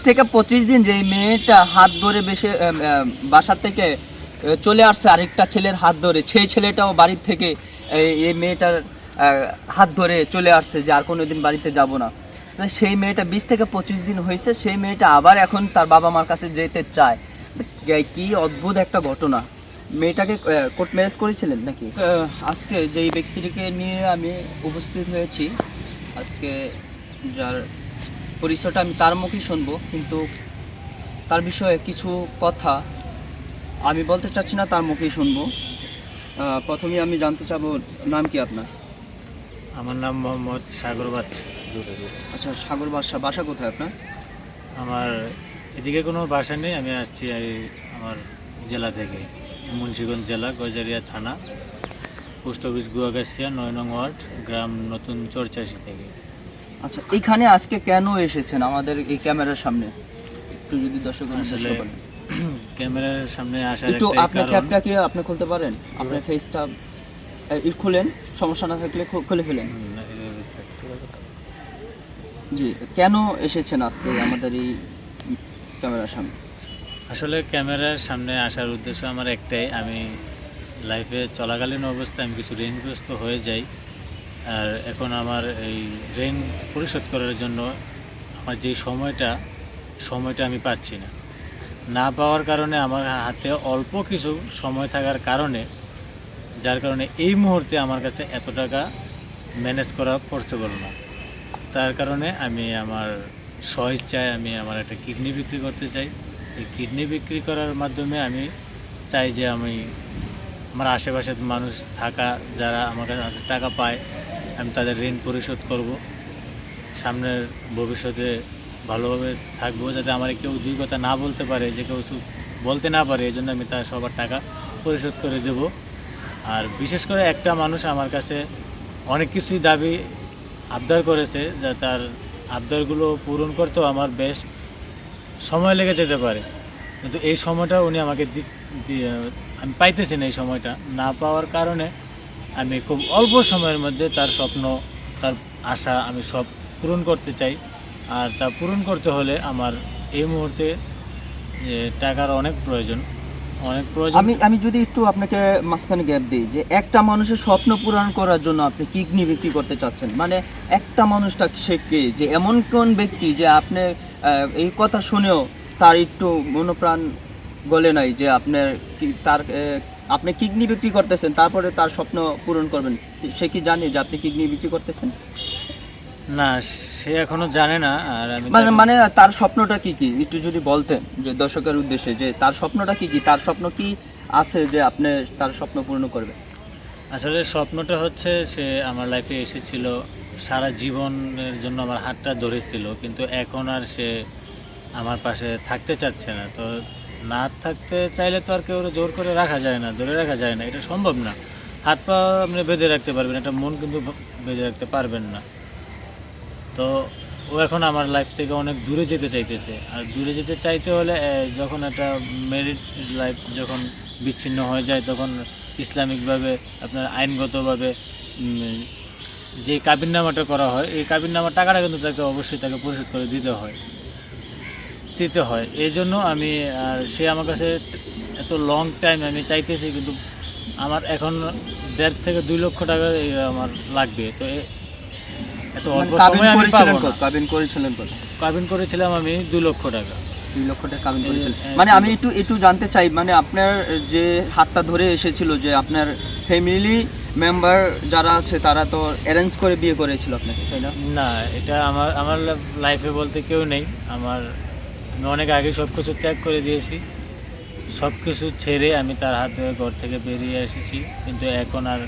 থেকে 25 দিন যে এই মেয়েটা হাত ধরে বাসা থেকে চলে আসছে আরেকটা ছেলের হাত ধরে, সেই ছেলেটাও বাড়ির থেকে এই মেয়েটার হাত ধরে চলে আসছে যে আর কোনোদিন বাড়িতে যাব না। সেই মেয়েটা 20 থেকে 25 দিন হয়েছে, সেই মেয়েটা আবার এখন তার বাবা মার কাছে যেতে চায়। কি অদ্ভুত একটা ঘটনা। মেয়েটাকে কোর্ট ম্যারেজ করেছিলেন নাকি? আজকে যেই ব্যক্তিটিকে নিয়ে আমি উপস্থিত হয়েছি, আজকে যার পরিচয়টা আমি তার মুখেই শুনবো, কিন্তু তার বিষয়ে কিছু কথা আমি বলতে চাচ্ছি না, তার মুখেই শুনবো। প্রথমেই আমি জানতে চাবো, নাম কি আপনার? আমার নাম মোহাম্মদ সাগর বাদশা। আচ্ছা, সাগর বাদশা। বাসা কোথায় আপনার? আমার এদিকে কোনো বাসা নেই, আমি আসছি আমার জেলা থেকে, মুন্সিগঞ্জ জেলা, গজারিয়া থানা, পোস্ট অফিস গুয়াগাছিয়া, 9 নং ওয়ার্ড, গ্রাম নতুন চরচাশি থেকে। আচ্ছা, এইখানে আজকে কেন এসেছেন আমাদের এই ক্যামেরার সামনে, একটু যদি দর্শকদের আসলে বলেন। ক্যামেরার সামনে আসার একটু একটাই আপনার কারণ, ক্যাপটা কি আপনি খুলতে পারেন? আপনার ফেসটা খুলেন, সমস্যা না থাকলে খুলে ফেলেন। জি, কেন এসেছেন আজকে আমাদের এই ক্যামেরার সামনে? আসলে ক্যামেরার সামনে আসার উদ্দেশ্য আমার একটাই, আমি লাইফে চলাকালীন অবস্থায় আমি কিছু ঋণগ্রস্ত হয়ে যাই। আর এখন আমার এই ঋণ পরিশোধ করার জন্য আমার যে সময়টা আমি পাচ্ছি না পাওয়ার কারণে আমার হাতে অল্প কিছু সময় থাকার কারণে, যার কারণে এই মুহূর্তে আমার কাছে এত টাকা ম্যানেজ করা পসিবল না। তার কারণে আমি আমার স্বইচ্ছায় আমি আমার একটা কিডনি বিক্রি করতে চাই। এই কিডনি বিক্রি করার মাধ্যমে আমি চাই যে আমি আমার আশেপাশের মানুষ থাকা যারা আমার কাছে টাকা পায়, আমি তাদের ঋণ পরিশোধ করব। সামনের ভবিষ্যতে ভালোভাবে থাকবো, যাতে আমার কেউ দুই কথা না বলতে পারে, যে কেউ বলতে না পারে, এই জন্য আমি তার সবার টাকা পরিশোধ করে দেব। আর বিশেষ করে একটা মানুষ আমার কাছে অনেক কিছুই দাবি আবদার করেছে, যা তার আবদারগুলো পূরণ করতেও আমার বেশ সময় লেগে যেতে পারে, কিন্তু এই সময়টা উনি আমাকে আমি পাইতেছি না। এই সময়টা না পাওয়ার কারণে আমি খুব অল্প সময়ের মধ্যে তার স্বপ্ন, তার আশা আমি সব পূরণ করতে চাই। আর তা পূরণ করতে হলে আমার এই মুহূর্তে টাকার অনেক প্রয়োজন। আমি যদি একটু আপনাকে মাঝখানে গ্যাপ দিই, যে একটা মানুষের স্বপ্ন পূরণ করার জন্য আপনি কিডনি বিক্রি করতে চাচ্ছেন, মানে একটা মানুষটা সে কে, যে এমন কোন ব্যক্তি যে আপনি এই কথা শুনেও তার একটু মনোপ্রাণ গলে নাই যে আপনার আপনি কিডনি বিক্রি করতেছেন, তারপরে তার স্বপ্ন পূরণ করবেন? সে কি জানে যে আপনি কিডনি বিক্রি করতেছেন? না, সে এখনো জানে না। আর আমি মানে তার স্বপ্নটা কি একটু যদি বলতেন, যে দর্শকের উদ্দেশ্যে, যে তার স্বপ্নটা কি তার স্বপ্ন কি আছে যে আপনি তার স্বপ্ন পূর্ণ করবেন? আসলে স্বপ্নটা হচ্ছে, সে আমার লাইফে এসেছিল, সারা জীবনের জন্য আমার হাতটা ধরেছিল, কিন্তু এখন আর সে আমার পাশে থাকতে চাচ্ছে না। তো না থাকতে চাইলে তো আর কেউ জোর করে রাখা যায় না, ধরে রাখা যায় না, এটা সম্ভব না। হাত পা আপনি বেঁধে রাখতে পারবেন, একটা মন কিন্তু বেঁধে রাখতে পারবেন না। তো ও এখন আমার লাইফ থেকে অনেক দূরে যেতে চাইতেছে। আর দূরে যেতে চাইতে হলে যখন একটা ম্যারিড লাইফ যখন বিচ্ছিন্ন হয়ে যায়, তখন ইসলামিকভাবে আপনার আইনগতভাবে যে কাবিননামাটা করা হয়, এই কাবিননামার টাকাটা কিন্তু তাকে অবশ্যই তাকে পরিশোধ করে দিতে হয়। এই জন্য আমি, আর সে আমার কাছে এত লং টাইম আমি চাইতেছি, কিন্তু আমার এখন 1.5 থেকে 2 লক্ষ টাকা আমার লাগবে। তো এত অল্প সময় আমি পাবো না। কাবিন করেছিলাম আমি 2 লক্ষ টাকা। 2 লক্ষ টাকা কাবিন করেছিলেন? মানে আমি একটু জানতে চাই, মানে আপনার যে হাতটা ধরে এসেছিল, যে আপনার ফ্যামিলি মেম্বার যারা আছে তারা তো অ্যারেঞ্জ করে বিয়ে করেছিল আপনাকে, তাই না? না, এটা আমার লাইফে বলতে কেউ নেই। আমি অনেক আগে সব কিছু ত্যাগ করে দিয়েছি, সব কিছু ছেড়ে আমি তার হাত ধরে ঘর থেকে বেরিয়ে এসেছি। কিন্তু এখন আর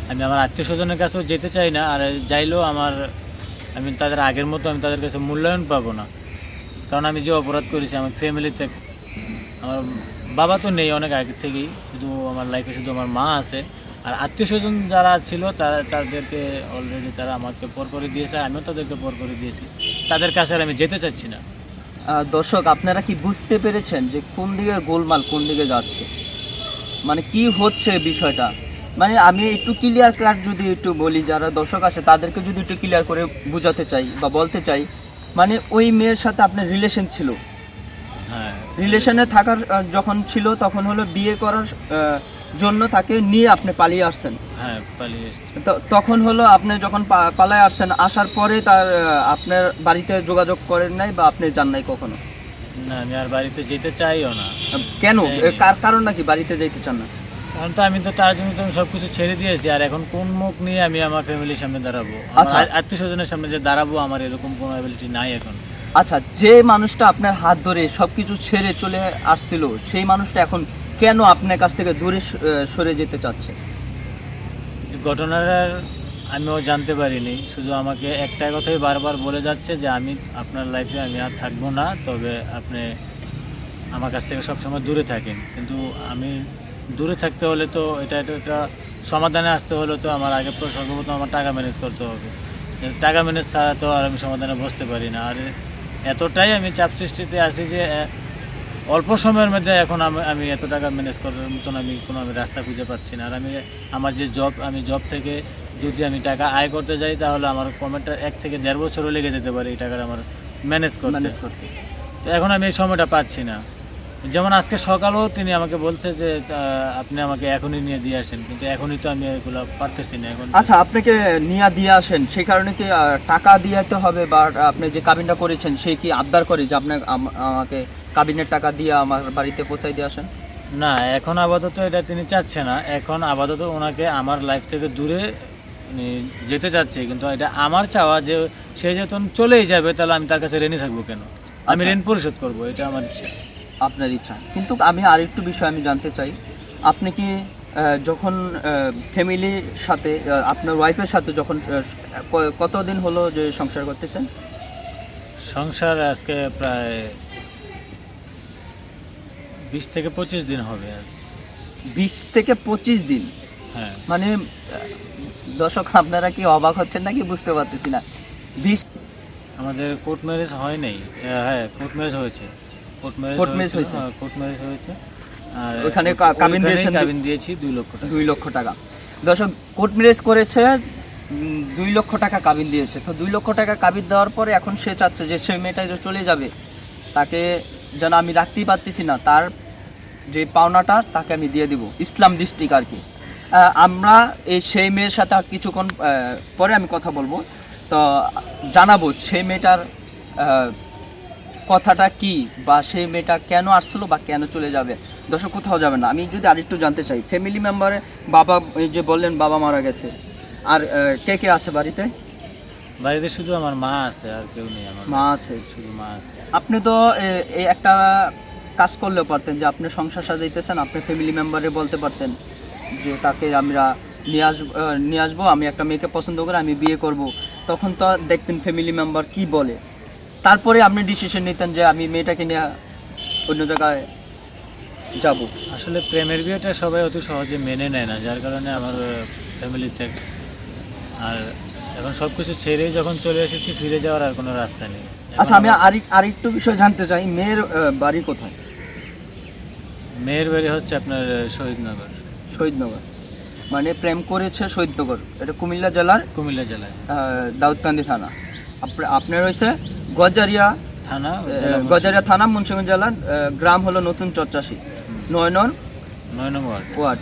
আমি আমার আত্মীয় স্বজনের কাছেও যেতে চাই না। আর যাইলেও আমি তাদের আগের মতো আমি তাদের কাছে মূল্যায়ন পাবো না, কারণ আমি যে অপরাধ করেছি আমার ফ্যামিলিতে, আমার বাবা তো নেই অনেক আগে থেকেই, শুধু আমার লাইফে শুধু আমার মা আছে। আর আত্মীয় স্বজন যারা ছিল তাদেরকে অলরেডি তারা আমাকে পর করে দিয়েছে, আমিও তাদেরকে পর করে দিয়েছি। তাদের কাছে আর আমি যেতে চাচ্ছি না। দর্শক, আপনারা কি বুঝতে পেরেছেন যে কোন দিকে গোলমাল, কোন দিকে যাচ্ছে, মানে কি হচ্ছে বিষয়টা? মানে আমি একটু ক্লিয়ার কাট যদি একটু বলি, যারা দর্শক আছে তাদেরকে যদি একটু ক্লিয়ার করে বোঝাতে চাই বা বলতে চাই, মানে ওই মেয়ের সাথে আপনার রিলেশন ছিল, হ্যাঁ রিলেশনে থাকার যখন ছিল তখন হলো বিয়ে করার জন্য তাকে নিয়ে আপনি পালিয়ে আসছেন। হ্যাঁ পালিয়ে এসেছি। তখন হলো আপনি যখন পালায় আসছেন, আসার পরে তার আপনার বাড়িতে যোগাযোগ করেন নাই বা আপনি যান নাই কখনো? না আমি আর বাড়িতে যেতে চাইও না। কেন? যাইনি। কার কারণ নাকি বাড়িতে যাইতে চান না? এখন তো আমি তো তার জন্য তো সব কিছু ছেড়ে দিয়েছি, আর এখন কোন মুখ নিয়ে আমি আমার ফ্যামিলির সামনে দাঁড়াবো, আচ্ছা। আত্মীয় স্বজনের সামনে যে দাঁড়াবো, আমার এরকম কোনো অ্যাবিলিটি নাই এখন। আচ্ছা, যে মানুষটা আপনার হাত ধরে সবকিছু ছেড়ে চলে আসছিল, সেই মানুষটা এখন কেন আপনার কাছ থেকে দূরে সরে যেতে চাচ্ছে? ঘটনার আমিও জানতে পারিনি, শুধু আমাকে একটা কথাই বারবার বলে যাচ্ছে যে আমি আপনার লাইফে আমি আর থাকবো না, তবে আপনি আমার কাছ থেকে সবসময় দূরে থাকেন। কিন্তু আমি দূরে থাকতে হলে তো এটা সমাধানে আসতে হলে তো আমার আগে সর্বপ্রথম আমার টাকা ম্যানেজ করতে হবে। টাকা ম্যানেজ ছাড়া তো আর আমি সমাধানে বসতে পারি না। আর এতটাই আমি চাপ সৃষ্টিতে আছি যে অল্প সময়ের মধ্যে এখন আমি এত টাকা ম্যানেজ করার মতন আমি রাস্তা খুঁজে পাচ্ছি না। আর আমার যে জব, আমি জব থেকে যদি আমি টাকা আয় করতে যাই তাহলে আমার কমেন্টটা 1 থেকে 1.5 বছরও লেগে যেতে পারে এই টাকাটা আমার ম্যানেজ করতে। তো এখন আমি এই সময়টা পাচ্ছি না। যেমন আজকে সকালেও তিনি আমাকে বলছে যে আপনি আমাকে এখনই নিয়ে দিয়ে আসেন, কিন্তু এখনই তো আমি এগুলো পারতেছি না এখন। আচ্ছা, আপনাকে নিয়ে দিয়ে আসেন, সেই কারণে কি টাকা দিতে হবে? বা আপনি যে কাবিনটা করেছেন সে কি আবদার করে যে আপনি আমাকে কাবিনের টাকা দিয়ে আমার বাড়িতে পৌঁছাই দিয়ে আসেন? না, এখন আপাতত এটা তিনি চাচ্ছে না। এখন আপাতত ওনাকে আমার লাইফ থেকে দূরে যেতে চাচ্ছে, কিন্তু এটা আমার চাওয়া যে সে যখন চলেই যাবে তাহলে আমি তার কাছে ঋণী থাকবো কেন? আমি আচ্ছা। ঋণ পরিশোধ করবো, এটা আমার ইচ্ছা। আপনার ইচ্ছা। কিন্তু আমি আরেকটু বিষয় আমি জানতে চাই, আপনি কি যখন ফ্যামিলির সাথে আপনার ওয়াইফের সাথে যখন কতদিন হলো যে সংসার করতেছেন? সংসার আজকে প্রায় 20 থেকে 25 দিন হবে আজ। 20 থেকে 25 দিন? হ্যাঁ। মানে দর্শক আপনারা কি অবাক হচ্ছেন নাকি বুঝতে পারতেছি না। 20 আমাদের কোর্ট ম্যারেজ হয় নাই। হ্যাঁ কোর্ট ম্যারেজ হয়েছে। কোর্ট ম্যারেজ হয়েছে? হ্যাঁ কোর্ট ম্যারেজ হয়েছে। আর ওখানে কাবিন দিয়েছেন? কাবিন দিয়েছি 2 লক্ষ টাকা। 2 লক্ষ টাকা। দর্শক, কোর্ট ম্যারেজ করেছে, 2 লক্ষ টাকা কাবিন দিয়েছে। তো 2 লক্ষ টাকা কাবিন দেওয়ার পরে এখন সে চাচ্ছে যে সেই মেয়েটা যে চলে যাবে, তাকে যেন আমি রাখতেই পারতেছি না, তার যে পাওনাটা তাকে আমি দিয়ে দিব, ইসলাম ডিস্ট্রিক্ট আর কি। আমরা সেই মেয়ের সাথে আর কিছুক্ষণ পরে আমি কথা বলবো, তো জানাবো সেই মেয়েটার কথাটা কি, বা সেই মেয়েটা কেন আসছিল বা কেন চলে যাবে। দর্শক, কোথাও যাবে না। আমি যদি আরেকটু জানতে চাই, ফ্যামিলি মেম্বারে বাবা, এই যে বললেন বাবা মারা গেছে, আর কে কে আছে বাড়িতে? বাড়িতে শুধু আমার মা আছে, আর কেউ নেই। আমার মা আছে, শুধু মা আছে। আপনি তো এই একটা কাজ করলেও পারতেন যে আপনি সংসার সাজাইতেছেন, আপনি ফ্যামিলি মেম্বারে বলতে পারতেন যে তাকে আমরা নিয়ে আসবো, আমি একটা মেয়েকে পছন্দ করে আমি বিয়ে করব। তখন তো দেখতেন ফ্যামিলি মেম্বার কি বলে, তারপরে আপনি ডিসিশন নিতেন যে আমি মেয়েটাকে নিয়ে অন্য জায়গায় যাব। আসলে প্রেমের বিয়েটা সবাই অত সহজে মেনে নেয় না, যার কারণে আমার ফ্যামিলিতে আর এখন সব কিছু ছেড়ে যখন চলে এসেছি, ফিরে যাওয়ার আর কোনো রাস্তা নেই। আচ্ছা, আমি আরেকটু বিষয় জানতে চাই, মেয়ের বাড়ি কোথায়? মেয়ের বাড়ি হচ্ছে আপনার শহীদনগর। শহীদনগর, মানে প্রেম করেছে শহীদনগর, এটা কুমিল্লা জেলার কুমিল্লা জেলায় দাউদকান্দি থানা। আপনার হয়েছে গজারিয়া থানা, গজারিয়া থানা, মুন্সিগঞ্জ জেলার। গ্রাম হলো নতুন চরচাশি, 9 নং ওয়ার্ড। ওয়ার্ড।